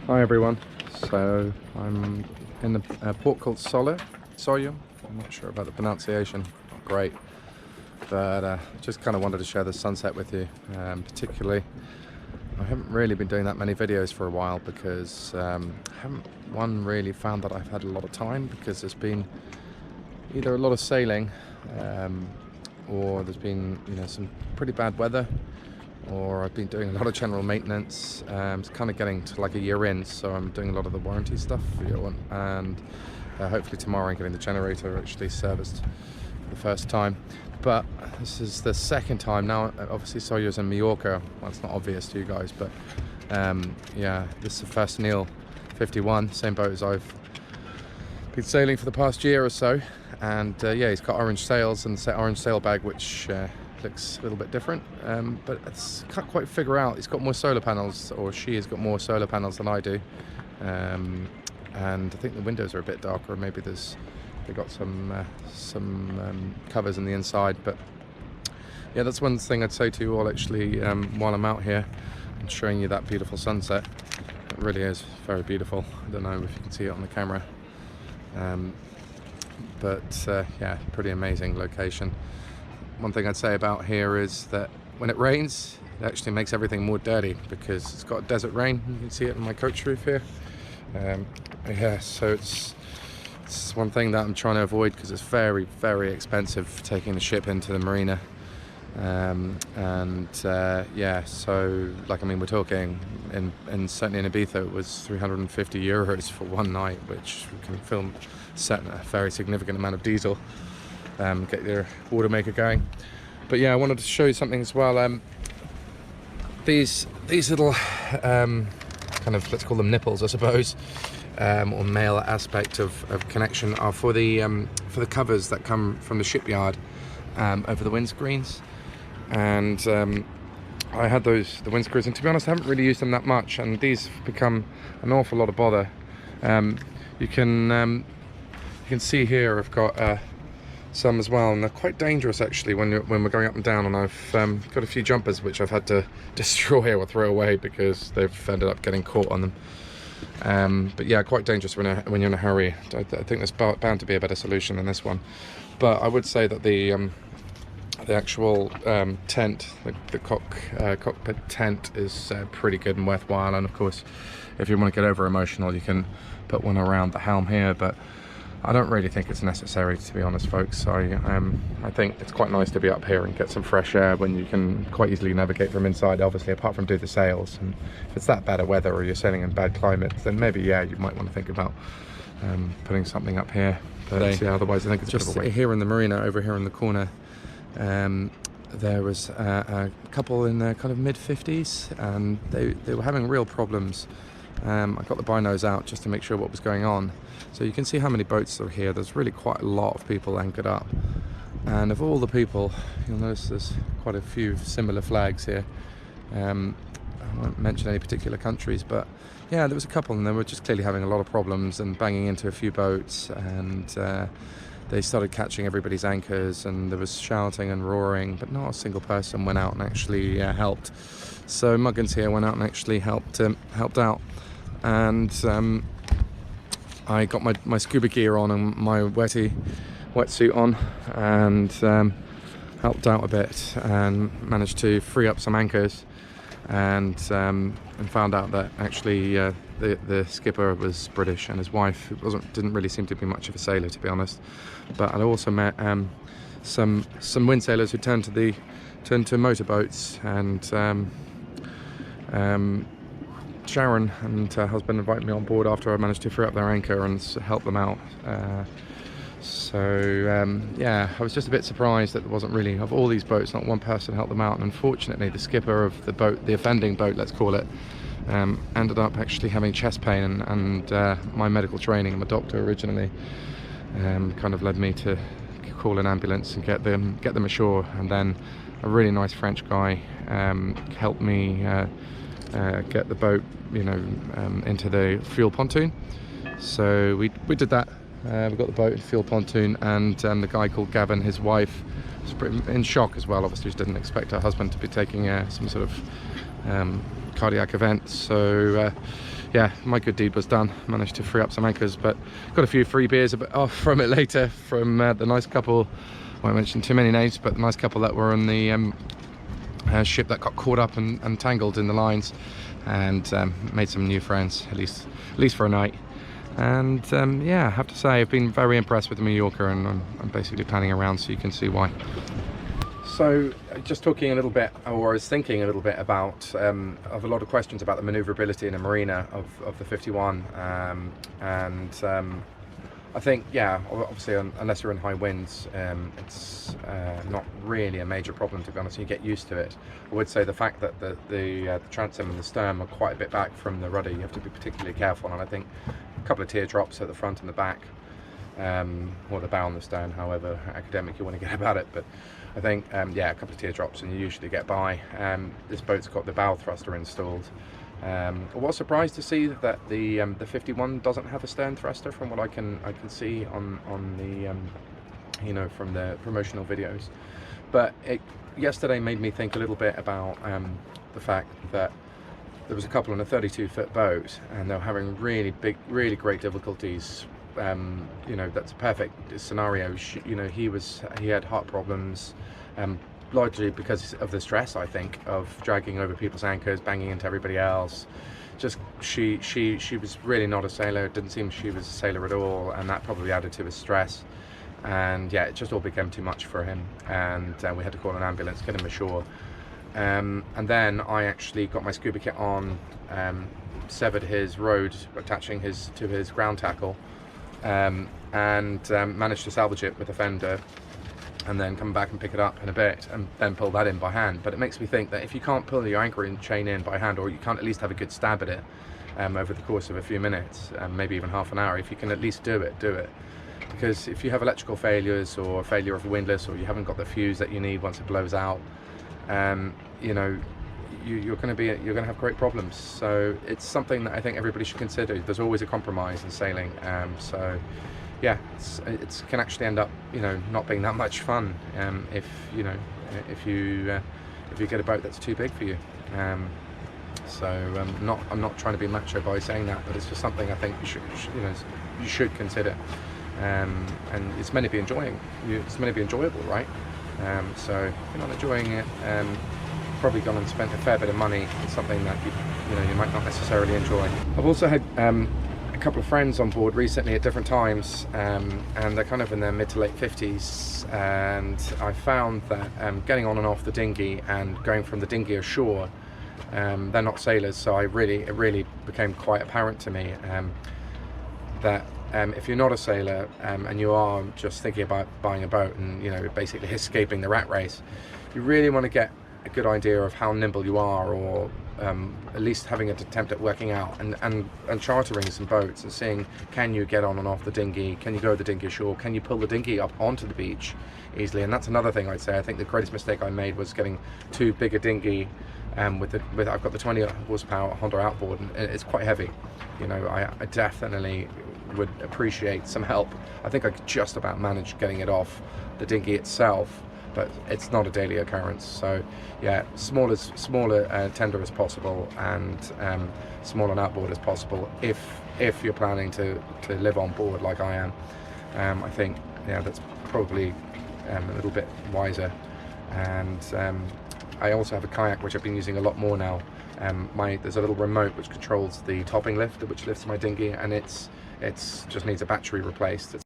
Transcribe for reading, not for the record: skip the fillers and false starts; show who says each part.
Speaker 1: Hi everyone, so I'm in the port called Soyum. I'm not sure about the pronunciation, not great, but just kind of wanted to share the sunset with you. Particularly, I haven't really been doing that many videos for a while because I haven't really found that I've had a lot of time, because there's been either a lot of sailing or there's been some pretty bad weather, or I've been doing a lot of general maintenance. It's kind of getting to like a year in, so I'm doing a lot of the warranty stuff for year one, and hopefully tomorrow I'm getting the generator actually serviced for the first time. But this is the second time now. Obviously Sawyer's in Mallorca. Well, it's not obvious to you guys, but yeah, this is the first Neel 51, same boat as I've been sailing for the past year or so. And yeah, he's got orange sails and orange sail bag, which looks a little bit different, but can't quite figure out. He's got more solar panels, or she has got more solar panels than I do, and I think the windows are a bit darker. Maybe they got some covers in the inside. But yeah, that's one thing I'd say to you all actually, while I'm out here and showing you that beautiful sunset. It really is very beautiful. I don't know if you can see it on the camera, but yeah, pretty amazing location. One thing I'd say about here is that when it rains, it actually makes everything more dirty, because it's got desert rain. You can see it on my coach roof here. Yeah, so it's one thing that I'm trying to avoid, because it's very, very expensive taking the ship into the marina. Yeah, so like, I mean, we're talking in certainly in Ibiza it was 350 euros for one night, which can set a very significant amount of diesel. Get your water maker going. But yeah, I wanted to show you something as well. These little kind of, let's call them nipples, I suppose, or male aspect of connection, are for the covers that come from the shipyard over the windscreens. And I had the windscreens, and to be honest, I haven't really used them that much, and these have become an awful lot of bother. You can see here I've got some as well, and they're quite dangerous actually when we're going up and down. And I've got a few jumpers which I've had to destroy or throw away because they've ended up getting caught on them. But yeah, quite dangerous when you're in a hurry. I think there's bound to be a better solution than this one. But I would say that the actual tent, the cockpit tent, is pretty good and worthwhile. And of course, if you want to get over emotional, you can put one around the helm here, but I don't really think it's necessary, to be honest, folks. I think it's quite nice to be up here and get some fresh air when you can quite easily navigate from inside, obviously, apart from do the sails. And if it's that bad of weather, or you're sailing in bad climate, then maybe, yeah, you might want to think about putting something up here. But yeah, otherwise I think it's just here in the marina, over here in the corner. There was a couple in their kind of mid-50s, and they were having real problems. I got the binos out just to make sure what was going on. So you can see how many boats are here. There's really quite a lot of people anchored up. And of all the people, you'll notice there's quite a few similar flags here. I won't mention any particular countries, but yeah, there was a couple, and they were just clearly having a lot of problems and banging into a few boats. And they started catching everybody's anchors, and there was shouting and roaring, but not a single person went out and actually helped. So Muggins here went out and actually helped out. And I got my scuba gear on and my wetsuit on, and helped out a bit and managed to free up some anchors, and found out that actually the skipper was British, and his wife didn't really seem to be much of a sailor, to be honest. But I also met some wind sailors who turned to motorboats, and Sharon and her husband invited me on board after I managed to free up their anchor and help them out. Yeah, I was just a bit surprised that there wasn't really, of all these boats, not one person helped them out. And unfortunately, the skipper of the boat, the offending boat, let's call it, ended up actually having chest pain, and my medical training, I'm a doctor originally, kind of led me to call an ambulance and get them ashore. And then a really nice French guy helped me get the boat, into the fuel pontoon. So we did that. We got the boat into fuel pontoon, and the guy called Gavin, his wife, was pretty in shock as well. Obviously, she didn't expect her husband to be taking some sort of cardiac event. So yeah, my good deed was done. Managed to free up some anchors, but got a few free beers a bit off from it later from the nice couple, I won't mention too many names, but the nice couple that were on the ship that got caught up and tangled in the lines, and made some new friends, at least for a night. And yeah, I have to say I've been very impressed with the Mallorca, and I'm basically panning around so you can see why. So just talking a little bit, or I was thinking a little bit about, I have a lot of questions about the manoeuvrability in a marina of the 51, I think, yeah, obviously unless you're in high winds, it's not really a major problem, to be honest. You get used to it. I would say the fact that the transom and the stern are quite a bit back from the rudder, you have to be particularly careful, and I think a couple of teardrops at the front and the back, or the bow and the stern, however academic you want to get about it, but I think yeah, a couple of teardrops and you usually get by. This boat's got the bow thruster installed. I was surprised to see that the 51 doesn't have a stern thruster, from what I can see on the you know, from the promotional videos. But it yesterday made me think a little bit about the fact that there was a couple on a 32-foot boat, and they were having really great difficulties. You know, that's a perfect scenario. You know, he had heart problems, largely because of the stress, I think, of dragging over people's anchors, banging into everybody else. Just she was really not a sailor. It didn't seem she was a sailor at all, and that probably added to his stress. And yeah, it just all became too much for him, and we had to call an ambulance, get him ashore. And then I actually got my scuba kit on, severed his rode, attaching to his ground tackle, and managed to salvage it with a fender, and then come back and pick it up in a bit, and then pull that in by hand. But it makes me think that if you can't pull your anchor and chain in by hand, or you can't at least have a good stab at it over the course of a few minutes, maybe even half an hour, if you can at least do it. Because if you have electrical failures, or failure of a windlass, or you haven't got the fuse that you need once it blows out, you know, you're going to have great problems. So it's something that I think everybody should consider. There's always a compromise in sailing. So yeah, it can actually end up, you know, not being that much fun if you get a boat that's too big for you. So I'm not trying to be macho by saying that, but it's just something I think you should consider. And it's meant to be enjoyable, right? So if you're not enjoying it, probably gone and spent a fair bit of money on something that you might not necessarily enjoy. I've also had a couple of friends on board recently at different times, and they're kind of in their mid to late 50s, and I found that getting on and off the dinghy and going from the dinghy ashore, they're not sailors, so it really became quite apparent to me that if you're not a sailor and you are just thinking about buying a boat and, you know, basically escaping the rat race, you really want to get a good idea of how nimble you are, or at least having an attempt at working out and chartering some boats and seeing, can you get on and off the dinghy, can you go the dinghy ashore, can you pull the dinghy up onto the beach easily. And that's another thing I'd say. I think the greatest mistake I made was getting too big a dinghy. I've got the 20 horsepower Honda outboard, and it's quite heavy. You know, I definitely would appreciate some help. I think I could just about manage getting it off the dinghy itself, but it's not a daily occurrence. So yeah, smaller tender as possible, and small and outboard as possible if you're planning to live on board like I am. I think, yeah, that's probably a little bit wiser. And I also have a kayak, which I've been using a lot more now. There's a little remote which controls the topping lift, which lifts my dinghy, and it's just needs a battery replaced.